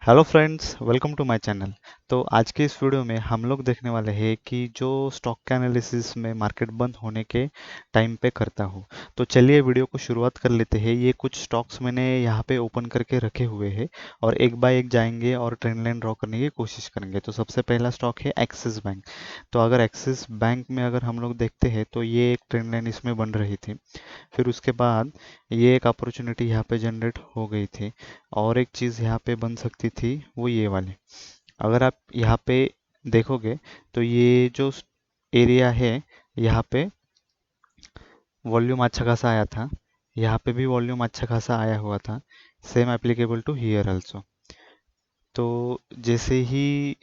Hello friends, welcome to my channel. तो आज के इस वीडियो में हम लोग देखने वाले हैं कि जो स्टॉक के एनालिसिस में मार्केट बंद होने के टाइम पे करता हूँ। तो चलिए वीडियो को शुरुआत कर लेते हैं। ये कुछ स्टॉक्स मैंने यहाँ पे ओपन करके रखे हुए हैं और एक बाय एक जाएंगे और ट्रेंड लाइन ड्रॉ करने की कोशिश करेंगे। तो सबसे पहला स्टॉक है एक्सिस बैंक। तो अगर एक्सिस बैंक में अगर हम लोग देखते हैं तो ये एक ट्रेंड लाइन इसमें बन रही थी। फिर उसके बाद ये एक अपॉर्चुनिटी यहाँ पे जनरेट हो गई थी और एक चीज़ यहाँ पे बन सकती थी, वो ये वाली। अगर आप यहाँ पे देखोगे तो ये जो एरिया है, यहाँ पे वॉल्यूम अच्छा खासा आया था, यहाँ पे भी वॉल्यूम अच्छा खासा आया हुआ था। Same applicable to here also. तो जैसे ही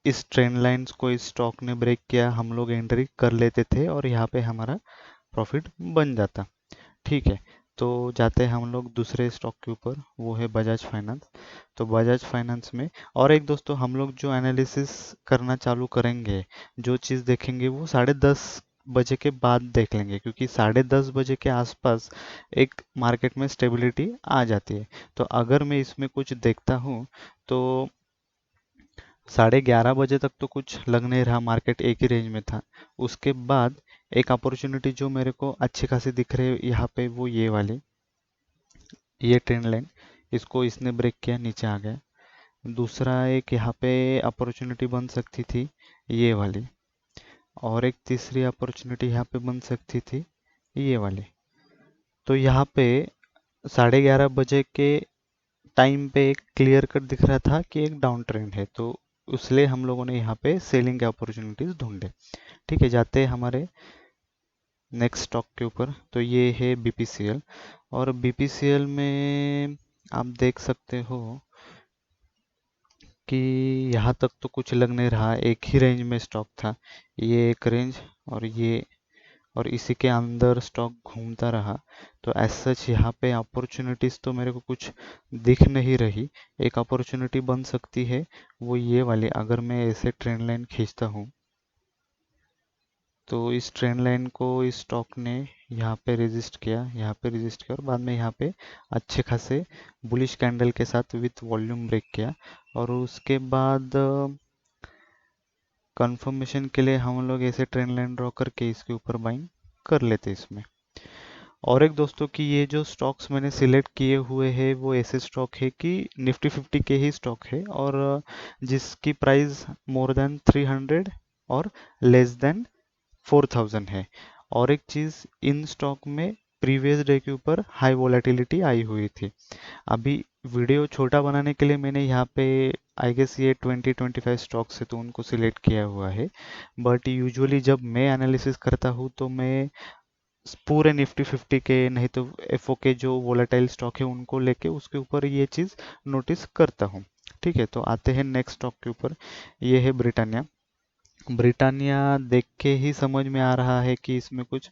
इस ट्रेंड लाइंस को इस स्टॉक ने ब्रेक किया, हम लोग एंट्री कर लेते थे और यहाँ पे हमारा प्रॉफिट बन जाता। ठीक है। तो जाते हैं हम लोग दूसरे स्टॉक के ऊपर, वो है बजाज फाइनेंस। तो बजाज फाइनेंस में और एक दोस्तों, हम लोग जो एनालिसिस करना चालू करेंगे, जो चीज़ देखेंगे वो 10:30 बजे के बाद देख लेंगे, क्योंकि 10:30 बजे के आसपास एक मार्केट में स्टेबिलिटी आ जाती है। तो अगर मैं इसमें कुछ देखता हूँ तो 11:30 बजे तक तो कुछ लग नहीं रहा, मार्केट एक ही रेंज में था। उसके बाद एक अपॉर्चुनिटी जो मेरे को अच्छी खासी दिख रही है यहाँ पे, वो ये वाली, ये ट्रेंड लाइन, इसको इसने ब्रेक किया, नीचे आ गया। दूसरा एक यहाँ पे अपॉर्चुनिटी बन सकती थी, ये वाली। और एक तीसरी अपॉर्चुनिटी यहाँ पे बन सकती थी, ये वाली। तो यहाँ पे 11:30 बजे के टाइम पे एक क्लियर कट दिख रहा था कि एक डाउन ट्रेंड है, तो इसलिए हम लोगों ने यहाँ पे सेलिंग के अपॉर्चुनिटीज ढूंढे। ठीक है, जाते हैं हमारे नेक्स्ट स्टॉक के ऊपर। तो ये है बीपीसीएल। और बीपीसीएल में आप देख सकते हो कि यहाँ तक तो कुछ लग नहीं रहा, एक ही रेंज में स्टॉक था। ये एक रेंज और ये, और इसी के अंदर स्टॉक घूमता रहा। तो एज सच यहाँ पे अपॉर्चुनिटीज तो मेरे को कुछ दिख नहीं रही। एक अपॉर्चुनिटी बन सकती है, वो ये वाली। अगर मैं ऐसे ट्रेंड लाइन खींचता हूँ तो इस ट्रेंड लाइन को इस स्टॉक ने यहाँ पे रेजिस्ट किया, यहाँ पे रेजिस्ट किया, और बाद में यहाँ पे अच्छे खासे बुलिश कैंडल के साथ विथ वॉल्यूम ब्रेक किया। और उसके बाद कंफर्मेशन के लिए हम लोग ऐसे ट्रेंड लाइन ड्रॉ करके इसके ऊपर बाइंग कर लेते इसमें। और एक दोस्तों की, ये जो स्टॉक्स मैंने सिलेक्ट किए हुए हैं वो ऐसे स्टॉक है कि निफ्टी 50 के ही स्टॉक है, और जिसकी प्राइस मोर देन 300 और लेस देन 4000 है। और एक चीज़, इन स्टॉक में प्रीवियस डे के ऊपर हाई वोलेटिलिटी आई हुई थी। अभी वीडियो छोटा बनाने के लिए मैंने यहाँ पे आई गेस ये 20-25 स्टॉक्स है तो उनको सिलेक्ट किया हुआ है। बट यूजुअली जब मैं एनालिसिस करता हूँ तो मैं पूरे निफ्टी 50 के, नहीं तो एफओ के जो वोलेटाइल स्टॉक है उनको लेके उसके ऊपर ये चीज़ नोटिस करता हूँ। ठीक है, तो आते हैं नेक्स्ट स्टॉक के ऊपर। ये है ब्रिटानिया। ब्रिटानिया देख के ही समझ में आ रहा है कि इसमें कुछ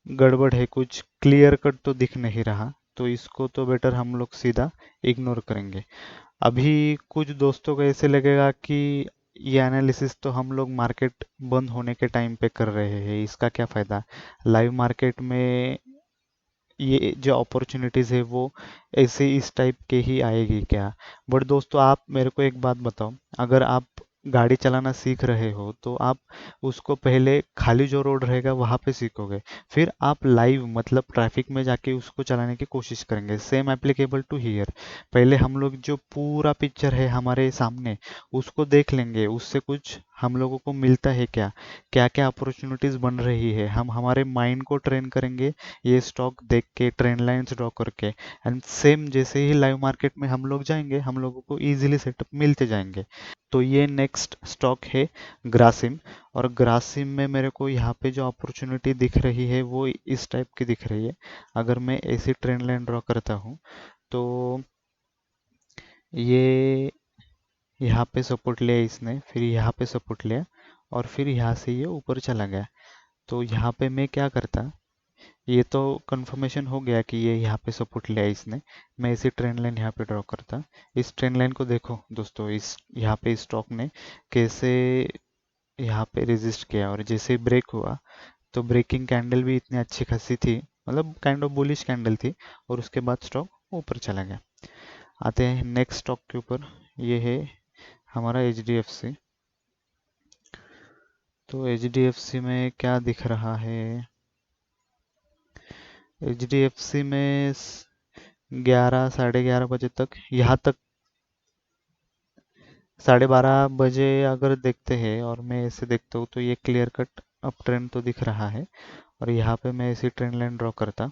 गड़बड़ है, कुछ क्लियर कट तो दिख नहीं रहा। तो इसको तो बेटर हम लोग सीधा इग्नोर करेंगे। अभी कुछ दोस्तों को ऐसे लगेगा कि ये एनालिसिस तो हम लोग मार्केट बंद होने के टाइम पे कर रहे हैं, इसका क्या फ़ायदा। लाइव मार्केट में ये जो अपॉर्चुनिटीज़ है वो ऐसे इस टाइप के ही आएगी क्या। बट दोस्तों, आप मेरे को एक बात बताओ, अगर आप गाड़ी चलाना सीख रहे हो तो आप उसको पहले खाली जो रोड रहेगा वहां पे सीखोगे, फिर आप लाइव मतलब ट्रैफिक में जाके उसको चलाने की कोशिश करेंगे। Same applicable to here. पहले हम लोग जो पूरा पिक्चर है हमारे सामने, उसको देख लेंगे, उससे कुछ हम लोगों को मिलता है क्या, क्या क्या अपॉर्चुनिटीज बन रही है। हम हमारे माइंड को ट्रेन करेंगे ये स्टॉक देख के, ट्रेंड लाइंस ड्रॉ करके। एंड सेम जैसे ही लाइव मार्केट में हम लोग जाएंगे, हम लोगों को इजीली सेटअप मिलते जाएंगे। तो ये नेक्स्ट स्टॉक है ग्रासिम। और ग्रासिम में मेरे को यहाँ पे जो अपॉर्चुनिटी दिख रही है वो इस टाइप की दिख रही है। अगर मैं ऐसी ट्रेंड लाइन ड्रॉ करता हूँ तो ये यहाँ पे सपोर्ट लिया इसने, फिर यहाँ पे सपोर्ट लिया, और फिर यहाँ से ये ऊपर चला गया। तो यहाँ पे मैं क्या करता, ये तो कंफर्मेशन हो गया कि ये यहाँ पे सपोर्ट लिया इसने। मैं इसी ट्रेंड लाइन यहाँ पे ड्रॉ करता। इस ट्रेंड लाइन को देखो दोस्तों, इस यहाँ पे स्टॉक ने कैसे यहाँ पे रेजिस्ट किया, और जैसे ब्रेक हुआ तो ब्रेकिंग कैंडल भी इतनी अच्छी खासी थी, मतलब काइंड ऑफ बुलिश कैंडल थी, और उसके बाद स्टॉक ऊपर चला गया। आते हैं नेक्स्ट स्टॉक के ऊपर। ये है हमारा HDFC। तो HDFC में क्या दिख रहा है? HDFC में 11 साढ़े 11 बजे तक, यहाँ तक 12:30 बजे अगर देखते हैं और मैं ऐसे देखता हूँ तो ये क्लियर कट अप ट्रेंड तो दिख रहा है। और यहाँ पे मैं ऐसी ट्रेंड लाइन ड्रॉ करता,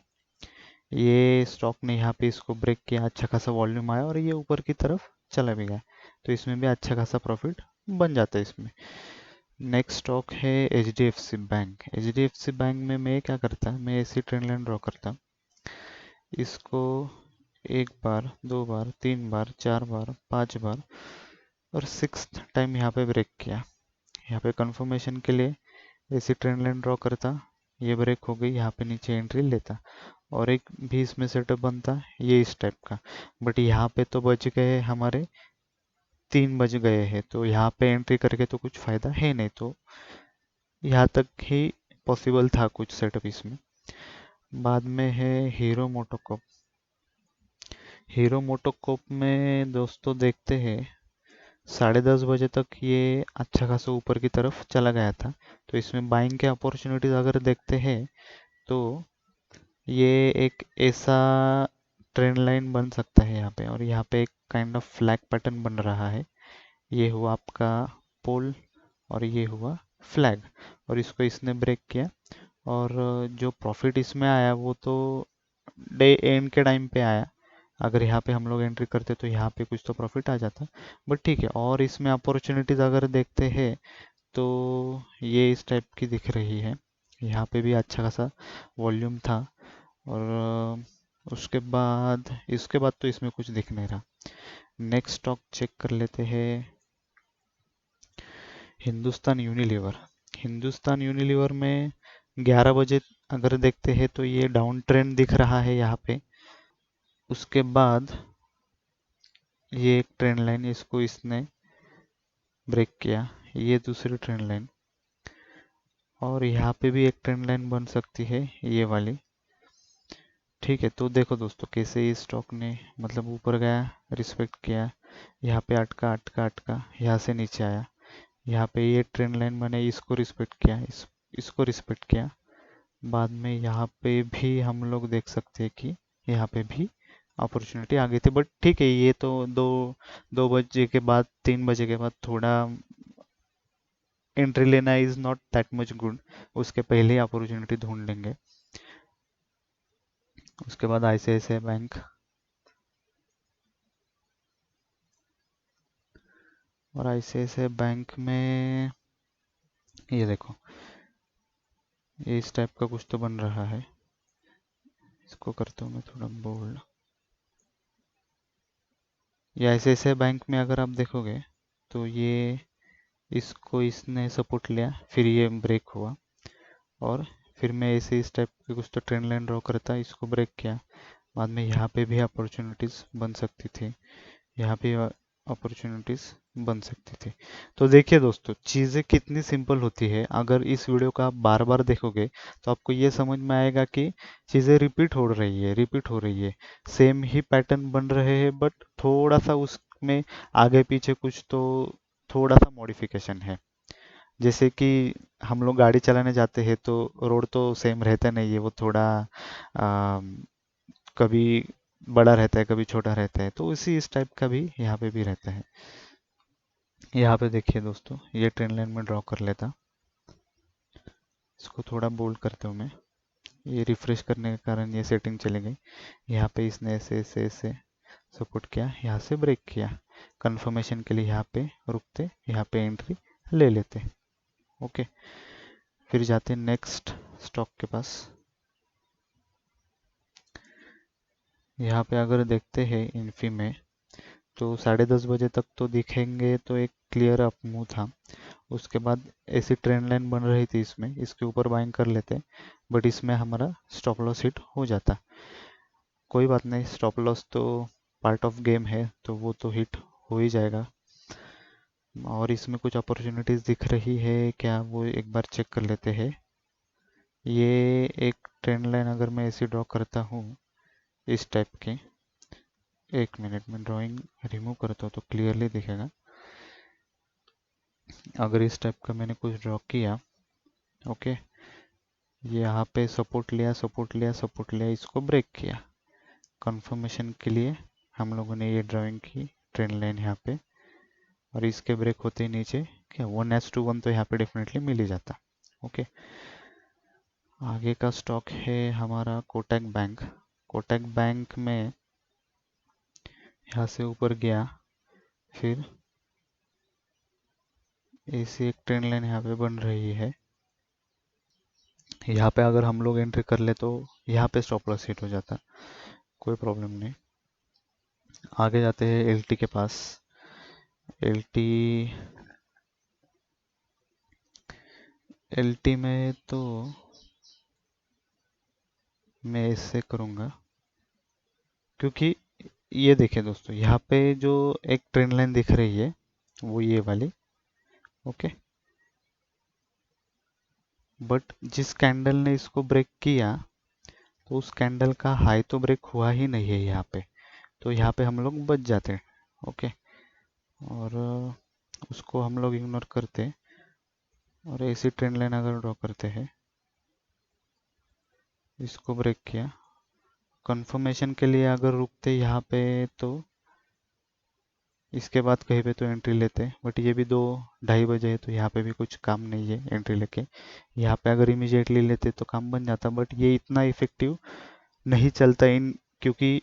ये स्टॉक ने यहाँ पे इसको ब्रेक किया, अच्छा खासा वॉल्यूम आया और ये ऊपर की तरफ चला भी गया, तो इसमें भी अच्छा खासा प्रॉफिट बन जाता है इसमें। नेक्स्ट स्टॉक है HDFC बैंक। HDFC बैंक में मैं क्या करता, मैं ऐसी ट्रेंड लाइन ड्रॉ करता, इसको एक बार, दो बार, तीन बार, चार बार, पांच बार और सिक्स टाइम यहाँ पे ब्रेक किया। यहाँ पे कंफर्मेशन के लिए ऐसी ट्रेंड लाइन ड्रॉ करता, ये ब्रेक हो गई, यहाँ पे नीचे एंट्री लेता और एक भी इसमें सेटअप बनता ये इस टाइप का। बट यहाँ पे तो बच गए हमारे 3 बज गए हैं, तो यहाँ पे एंट्री करके तो कुछ फायदा है नहीं, तो यहाँ तक ही पॉसिबल था कुछ सेटअप इसमें। बाद में है हीरो मोटोकॉप। हीरो मोटोकॉप में दोस्तों देखते हैं 10:30 बजे तक ये अच्छा खासा ऊपर की तरफ चला गया था, तो इसमें बाइंग के अपॉर्चुनिटीज अगर देखते हैं तो ये एक ऐसा ट्रेंड लाइन बन सकता है यहाँ पे, और यहाँ पे एक काइंड ऑफ फ्लैग पैटर्न बन रहा है। ये हुआ आपका पोल और ये हुआ फ्लैग, और इसको इसने ब्रेक किया और जो प्रॉफिट इसमें आया वो तो डे एंड के टाइम पे आया। अगर यहाँ पे हम लोग एंट्री करते तो यहाँ पे कुछ तो प्रॉफिट आ जाता, बट ठीक है। और इसमें अपॉर्चुनिटीज अगर देखते हैं तो ये इस टाइप की दिख रही है, यहाँ पे भी अच्छा खासा वॉल्यूम था। और उसके बाद इसके बाद तो इसमें कुछ दिख नहीं रहा। नेक्स्ट स्टॉक चेक कर लेते हैं, हिंदुस्तान यूनिलीवर। हिंदुस्तान यूनिलीवर में 11 बजे अगर देखते हैं तो ये डाउन ट्रेंड दिख रहा है यहाँ पे। उसके बाद ये एक ट्रेंड लाइन, इसको इसने ब्रेक किया, ये दूसरी ट्रेंड लाइन, और यहाँ पे भी एक ट्रेंड लाइन बन सकती है ये वाली। ठीक है, तो देखो दोस्तों कैसे इस स्टॉक ने मतलब ऊपर गया, रिस्पेक्ट किया, यहाँ पे अटका अटका अटका, यहाँ से नीचे आया, यहाँ पे ये ट्रेंड लाइन बने, इसको रिस्पेक्ट किया, इसको रिस्पेक्ट किया। बाद में यहाँ पे भी हम लोग देख सकते हैं कि यहाँ पे भी अपॉर्चुनिटी आ गई थी, बट ठीक है, ये तो 2 बजे के बाद, 3 बजे के बाद थोड़ा एंट्री लेना is not that much good, उसके पहले ही अपॉर्चुनिटी ढूंढ लेंगे। उसके बाद ICICI बैंक, और ICICI बैंक में ये देखो, ये इस टाइप का कुछ तो बन रहा है। इसको करता हूँ मैं थोड़ा बोल्ड। ये ICICI बैंक में अगर आप देखोगे तो ये इसको इसने सपोर्ट लिया, फिर ये ब्रेक हुआ, और फिर मैं ऐसे इस टाइप के कुछ तो ट्रेंड लाइन ड्रॉ करता, इसको ब्रेक किया। बाद में यहाँ पे भी अपॉर्चुनिटीज बन सकती थी, यहाँ पे अपॉर्चुनिटीज बन सकती थी। तो देखिए दोस्तों, चीज़ें कितनी सिंपल होती है। अगर इस वीडियो को आप बार बार देखोगे तो आपको ये समझ में आएगा कि चीज़ें रिपीट हो रही है, सेम ही पैटर्न बन रहे हैं, बट थोड़ा सा उसमें आगे पीछे कुछ तो थोड़ा सा मॉडिफिकेशन है। जैसे कि हम लोग गाड़ी चलाने जाते हैं तो रोड तो सेम रहता नहीं है, वो थोड़ा कभी बड़ा रहता है, कभी छोटा रहता है, तो उसी इस टाइप का भी यहाँ पे भी रहता है। यहाँ पे देखिए दोस्तों, ये ट्रेन लाइन में ड्रॉ कर लेता, इसको थोड़ा बोल्ड करता हूँ मैं, ये रिफ्रेश करने के कारण ये सेटिंग चली गई। यहाँ पे इसने ऐसे ऐसे ऐसे सपोर्ट किया, यहाँ से ब्रेक किया, कंफर्मेशन के लिए यहाँ पे रुकते, यहाँ पे एंट्री ले लेते। ओके, फिर जाते हैं नेक्स्ट स्टॉक के पास। यहाँ पे अगर देखते हैं इन्फी में तो 10:30 बजे तक तो दिखेंगे, तो एक क्लियर अप मूव था। उसके बाद ऐसी ट्रेंड लाइन बन रही थी, इसमें इसके ऊपर बाइंग कर लेते, बट इसमें हमारा स्टॉप लॉस हिट हो जाता। कोई बात नहीं, स्टॉप लॉस तो पार्ट ऑफ गेम है, तो वो तो हिट हो ही जाएगा। और इसमें कुछ अपॉर्चुनिटीज दिख रही है क्या, वो एक बार चेक कर लेते हैं। ये एक ट्रेंड लाइन अगर मैं ऐसी ड्रॉ करता हूँ इस टाइप की, एक मिनट में ड्राइंग रिमूव करता हूँ तो क्लियरली दिखेगा। अगर इस टाइप का मैंने कुछ ड्रॉ किया, ओके, ये यहाँ पे सपोर्ट लिया सपोर्ट लिया सपोर्ट लिया, इसको ब्रेक किया। कंफर्मेशन के लिए हम लोगों ने ये ड्राइंग की ट्रेंड लाइन यहाँ पे, और इसके ब्रेक होते ही नीचे क्या 1:1 तो यहाँ पे डेफिनेटली मिल ही जाता। ओके, आगे का स्टॉक है हमारा कोटक बैंक। कोटक बैंक में यहाँ से ऊपर गया, फिर ऐसी एक ट्रेंड लाइन यहाँ पे बन रही है। यहाँ पे अगर हम लोग एंट्री कर ले तो यहाँ पे स्टॉप लॉस हिट हो जाता, कोई प्रॉब्लम नहीं। आगे जाते हैं एलटी के पास। एलटी में तो मैं इससे करूँगा, क्योंकि ये देखिए दोस्तों, यहाँ पे जो एक ट्रेंड लाइन दिख रही है वो ये वाली, ओके, बट जिस कैंडल ने इसको ब्रेक किया तो उस कैंडल का हाई तो ब्रेक हुआ ही नहीं है यहाँ पे, तो यहाँ पे हम लोग बच जाते हैं। ओके, और उसको हम लोग इग्नोर करते और ऐसी ट्रेंड लाइन अगर ड्रॉ करते हैं, इसको ब्रेक किया, कंफर्मेशन के लिए अगर रुकते यहाँ पे तो इसके बाद कहीं पे तो एंट्री लेते, बट ये भी 2-2:30 बजे है तो यहाँ पे भी कुछ काम नहीं है एंट्री लेके। यहाँ पे अगर इमीडिएटली लेते तो काम बन जाता, बट ये इतना इफेक्टिव नहीं चलता इन, क्योंकि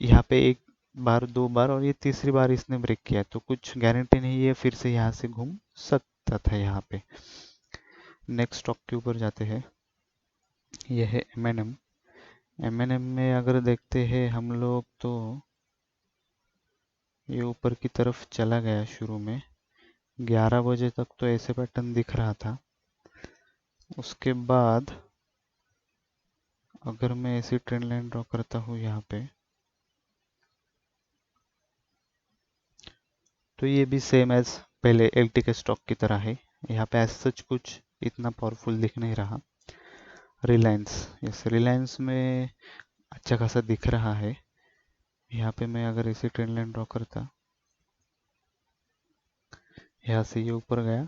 यहाँ पे एक बार 2 बार और ये तीसरी बार इसने ब्रेक किया, तो कुछ गारंटी नहीं है फिर से यहाँ से घूम सकता था यहाँ पे। नेक्स्ट स्टॉक के ऊपर जाते हैं, यह है एम एन एम में अगर देखते हैं हम लोग तो ये ऊपर की तरफ चला गया शुरू में, 11 बजे तक तो ऐसे पैटर्न दिख रहा था। उसके बाद अगर मैं ऐसी ट्रेंड लाइन ड्रॉ करता हूँ यहाँ पे, तो ये भी सेम एज पहले एलटी के स्टॉक की तरह है। यहाँ पे एज सच कुछ इतना पावरफुल दिख नहीं रहा। रिलायंस, यस, रिलायंस में अच्छा खासा दिख रहा है। यहाँ पे मैं अगर ऐसी ट्रेंड लाइन ड्रॉ करता, यहाँ से ये ऊपर गया,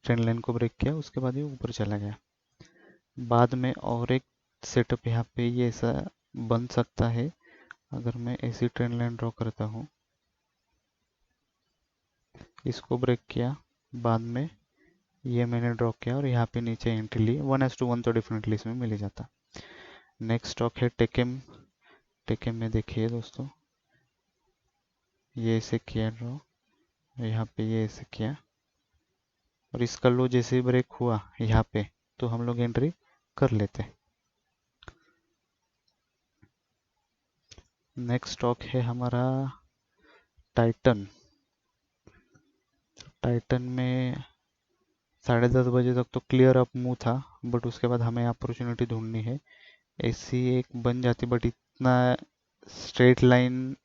ट्रेंड लाइन को ब्रेक किया, उसके बाद ये ऊपर चला गया। बाद में और एक सेटअप यहाँ पे ये ऐसा बन सकता है, अगर मैं ऐसी ट्रेंड लाइन ड्रॉ करता हूँ, इसको ब्रेक किया, बाद में ये मैंने ड्रॉ किया और यहाँ पे नीचे एंट्री ली, 1:1 तो डेफिनेटली इसमें मिल ही जाता। नेक्स्ट स्टॉक है टेकेम। टेकेम में देखिए दोस्तों, ये ऐसे किया ड्रॉ, यहाँ पे ये ऐसे किया, और इसका लो जैसे ही ब्रेक हुआ यहाँ पे तो हम लोग एंट्री कर लेते। नेक्स्ट स्टॉक है हमारा टाइटन। टाइटन में 10:30 बजे तक तो क्लियर अप मूव था, बट उसके बाद हमें अपॉर्चुनिटी ढूंढनी है। ऐसी एक बन जाती, बट इतना स्ट्रेट लाइन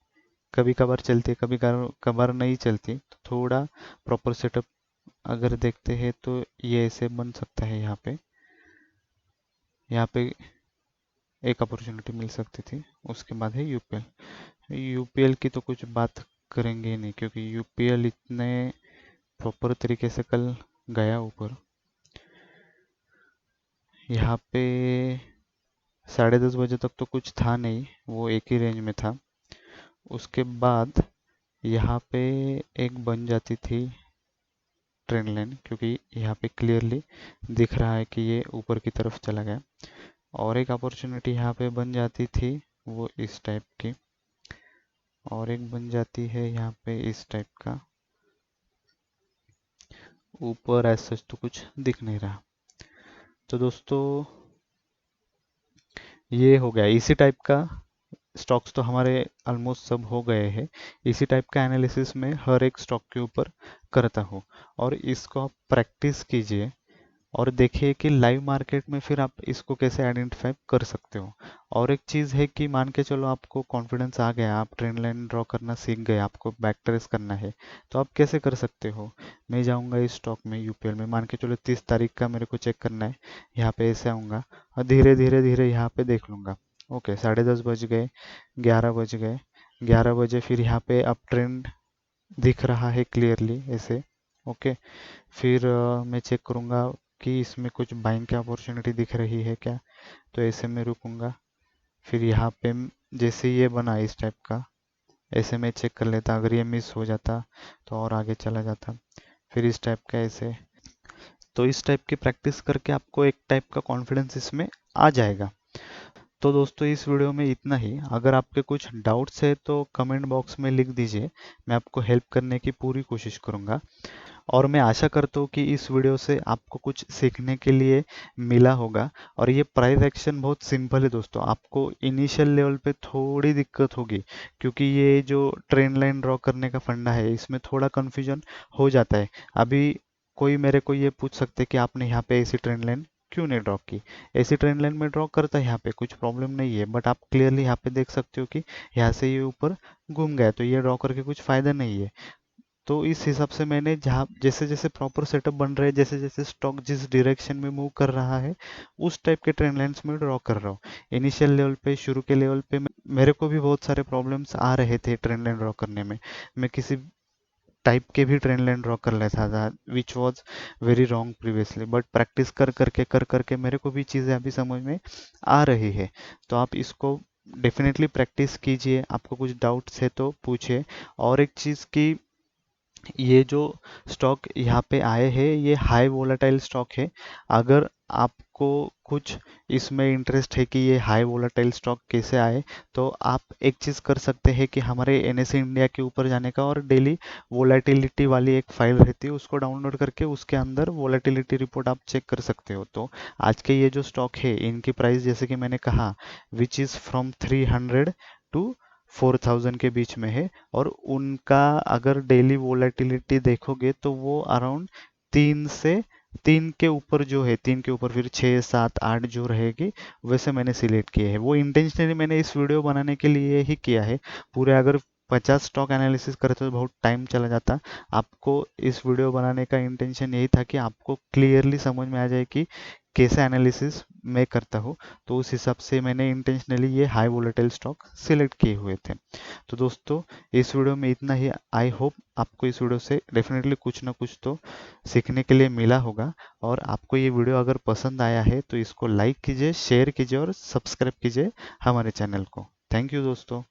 कभी कभार चलती है, कभी कभार नहीं चलती, तो थोड़ा प्रॉपर सेटअप अगर देखते हैं तो ये ऐसे बन सकता है। यहाँ पे एक अपॉर्चुनिटी मिल सकती थी। उसके बाद है यूपीएल। यूपीएल की तो कुछ बात करेंगे ही नहीं, क्योंकि यूपीएल इतने प्रॉपर तरीके से कल गया ऊपर। यहाँ पे 10:30 बजे तक तो कुछ था नहीं, वो एक ही रेंज में था। उसके बाद यहाँ पे एक बन जाती थी ट्रेंड लाइन, क्योंकि यहाँ पे क्लियरली दिख रहा है कि ये ऊपर की तरफ चला गया, और एक अपॉर्चुनिटी यहाँ पे बन जाती थी वो इस टाइप की, और एक बन जाती है यहाँ पे इस टाइप का। ऊपर ऐसा सच तो कुछ दिख नहीं रहा। तो दोस्तों ये हो गया, इसी टाइप का स्टॉक्स तो हमारे ऑलमोस्ट सब हो गए हैं। इसी टाइप का एनालिसिस में हर एक स्टॉक के ऊपर करता हूँ, और इसको आप प्रैक्टिस कीजिए और देखिए कि लाइव मार्केट में फिर आप इसको कैसे आइडेंटिफाई कर सकते हो। और एक चीज़ है कि मान के चलो आपको कॉन्फिडेंस आ गया, आप ट्रेंड लाइन ड्रॉ करना सीख गए, आपको बैक ट्रेस करना है, तो आप कैसे कर सकते हो। मैं जाऊंगा इस स्टॉक में, यूपीएल में, मान के चलो 30 तारीख का मेरे को चेक करना है, यहाँ पे ऐसे आऊँगा और धीरे धीरे धीरे यहाँ पे देख लूँगा। ओके, 10:30 बज गए, 11 बज गए, 11 बजे फिर यहाँ पे अप ट्रेंड दिख रहा है क्लियरली ऐसे। ओके, फिर मैं चेक करूँगा कि इसमें कुछ बाइंग की अपॉर्चुनिटी दिख रही है क्या, तो ऐसे में रुकूंगा। फिर यहाँ पे जैसे ये बना इस टाइप का, ऐसे में चेक कर लेता, अगर ये मिस हो जाता तो और आगे चला जाता। फिर इस टाइप का ऐसे, तो इस टाइप की प्रैक्टिस करके आपको एक टाइप का कॉन्फिडेंस इसमें आ जाएगा। तो दोस्तों इस वीडियो में इतना ही। अगर आपके कुछ डाउट्स है तो कमेंट बॉक्स में लिख दीजिए, मैं आपको हेल्प करने की पूरी कोशिश करूंगा। और मैं आशा करता हूँ कि इस वीडियो से आपको कुछ सीखने के लिए मिला होगा। और ये प्राइस एक्शन बहुत सिंपल है दोस्तों, आपको इनिशियल लेवल पे थोड़ी दिक्कत होगी, क्योंकि ये जो ट्रेंड लाइन ड्रॉ करने का फंडा है इसमें थोड़ा कन्फ्यूजन हो जाता है। अभी कोई मेरे को ये पूछ सकते कि आपने यहाँ पे ऐसी ट्रेंड लाइन क्यों नहीं ड्रॉ की। ऐसी ट्रेंड लाइन में ड्रॉ करता है, यहाँ पे कुछ प्रॉब्लम नहीं है, बट आप क्लियरली यहाँ पे देख सकते हो कि यहाँ से ये ऊपर घूम गया, तो ये ड्रॉ करके कुछ फायदा नहीं है। तो इस हिसाब से मैंने जहाँ जैसे जैसे प्रॉपर सेटअप बन रहे हैं, जैसे जैसे स्टॉक जिस डायरेक्शन में मूव कर रहा है, उस टाइप के ट्रेंड लाइंस में ड्रॉ कर रहा हूँ। इनिशियल लेवल पे, शुरू के लेवल पे मेरे को भी बहुत सारे प्रॉब्लम्स आ रहे थे ट्रेंड लाइन ड्रॉ करने में। मैं किसी टाइप के भी ट्रेंड लाइन ड्रॉ कर लेता था which was very wrong previously, but practice कर करके मेरे को भी चीज़ें अभी समझ में आ रही है। तो आप इसको डेफिनेटली प्रैक्टिस कीजिए, आपको कुछ डाउट्स है तो पूछिए। और एक चीज़ की, ये जो स्टॉक यहाँ पे आए हैं ये हाई वोलेटाइल स्टॉक है। अगर आपको कुछ इसमें इंटरेस्ट है कि ये हाई वोलेटाइल स्टॉक कैसे आए, तो आप एक चीज़ कर सकते हैं कि हमारे एनएसई इंडिया के ऊपर जाने का, और डेली वोलेटिलिटी वाली एक फाइल रहती है उसको डाउनलोड करके उसके अंदर वोलेटिलिटी रिपोर्ट आप चेक कर सकते हो। तो आज के ये जो स्टॉक है इनकी प्राइस जैसे कि मैंने कहा, विच इज़ फ्रॉम 300 टू 4000 के बीच में है। और उनका अगर डेली वोलेटिलिटी देखोगे तो वो अराउंड 3 के ऊपर जो है, 3 के ऊपर फिर 6 7 8 जो रहेगी, वैसे मैंने सिलेक्ट किए हैं। वो इंटेंशनली मैंने इस वीडियो बनाने के लिए ही किया है। पूरे अगर 50 स्टॉक एनालिसिस करते तो बहुत टाइम चला जाता। आपको इस वीडियो बनाने का इंटेंशन यही था कि आपको क्लियरली समझ में आ जाए कि कैसे एनालिसिस मैं करता हूँ। तो उस हिसाब से मैंने इंटेंशनली ये हाई वोलेटाइल स्टॉक सिलेक्ट किए हुए थे। तो दोस्तों इस वीडियो में इतना ही। आई होप आपको इस वीडियो से डेफिनेटली कुछ ना कुछ तो सीखने के लिए मिला होगा। और आपको ये वीडियो अगर पसंद आया है तो इसको लाइक कीजिए, शेयर कीजिए और सब्सक्राइब कीजिए हमारे चैनल को। थैंक यू दोस्तों।